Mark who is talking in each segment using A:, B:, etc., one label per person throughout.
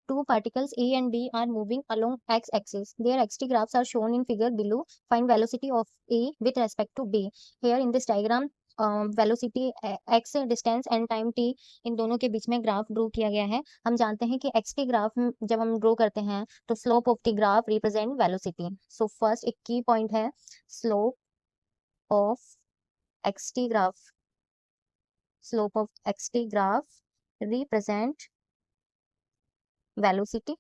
A: Two particles A and B are moving along x-axis. Their xt graphs are shown in figure below. Find velocity of A with respect to B. Here in this diagram, velocity x distance and time t इन दोनों के बीच में graph draw किया गया है। हम जानते हैं कि x के ग्राफ जब हम ड्रॉ करते हैं तो slope of the graph represent velocity. So first एक की पॉइंट है slope of xt graph, slope of xt graph represent velocity,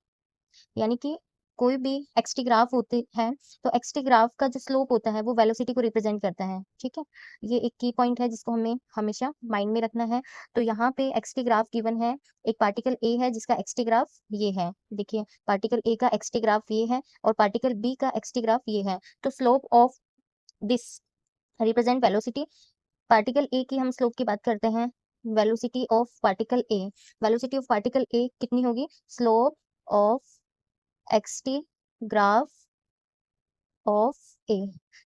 A: यानी कि कोई भी एक्सटी ग्राफ होते हैं तो एक्सटी ग्राफ का जो स्लोप होता है वो वेलोसिटी को रिप्रेजेंट करता है। ठीक है, ये एक की पॉइंट है जिसको हमें हमेशा माइंड में रखना है। तो यहाँ पे एक्सटी ग्राफ गिवन है, एक पार्टिकल ए है जिसका एक्सटी ग्राफ ये है। देखिए पार्टिकल ए का एक्सटी ग्राफ ये है और पार्टिकल बी का एक्सटी ग्राफ ये है। तो slope of this represent velocity. Particle A की हम स्लोप की बात करते हैं, velocity of particle A, velocity of particle A कितनी होगी, slope of xt graph of A,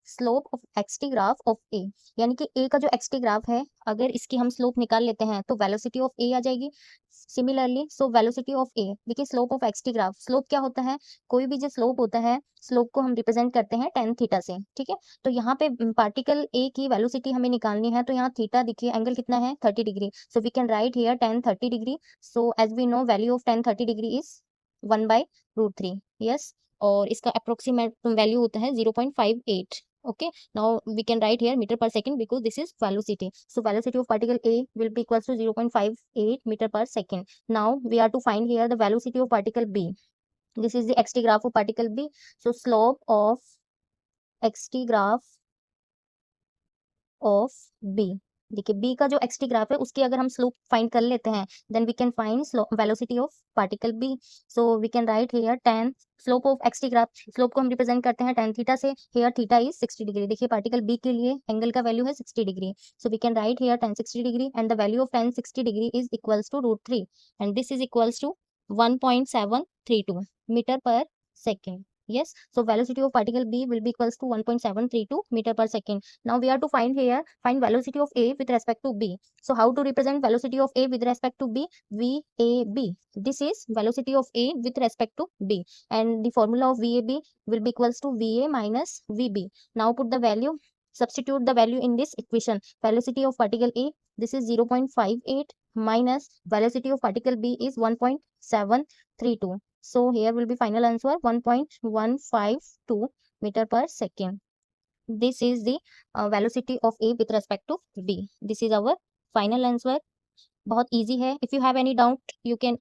A: slope of xt graph of A, यानी कि ए का जो xt ग्राफ है अगर इसकी हम स्लोप निकाल लेते हैं तो वेलोसिटी ऑफ ए आ जाएगी। सिमिलरली सो वेलोसिटी ऑफ ए, देखिए slope of xt graph, slope क्या होता है, कोई भी जो स्लोप होता है स्लोप को हम रिप्रेजेंट करते हैं tan थीटा से। ठीक है, तो यहाँ पे पार्टिकल ए की वेलोसिटी हमें निकालनी है तो यहाँ थीटा देखिए एंगल कितना है 30 degree. So we can write here tan 30 degree. So as we know value of tan 30 degree is 1/√3। Yes, और इसका अप्रोक्सीमेट वैल्यू होता है 0.58। okay, now we can write here meter per second because this is velocity. So velocity of particle A will be equals to 0.58 meter per second. Now we are to find here the velocity of particle B. This is the xt graph of particle B. So slope of xt graph of B, देखिए B का जो xt graph है उसकी अगर हम slope find कर लेते हैं then we can find velocity of particle B. So we can write here tan slope of xt graph, slope को हम रिप्रेजेंट करते हैं tan थीटा से। हियर थीटा इज 60 डिग्री, देखिए पार्टिकल B के लिए एंगल का वैल्यू है 60 degree. So we can write here tan 60 degree and the value of tan 60 degree is equals to √3 and this is equals to 1.732 metre पर second. Yes, so velocity of particle B will be equals to 1.732 meter per second. Now we are to find velocity of A with respect to B. So how to represent velocity of A with respect to B? VAB. This is velocity of A with respect to B, and the formula of VAB will be equals to VA minus VB. Now put the value. Substitute the value in this equation. Velocity of particle A, this is 0.58 minus velocity of particle B is 1.732. So here will be final answer 1.152 meter per second. This is the velocity of A with respect to B. This is our final answer. बहुत easy है. If you have any doubt, you can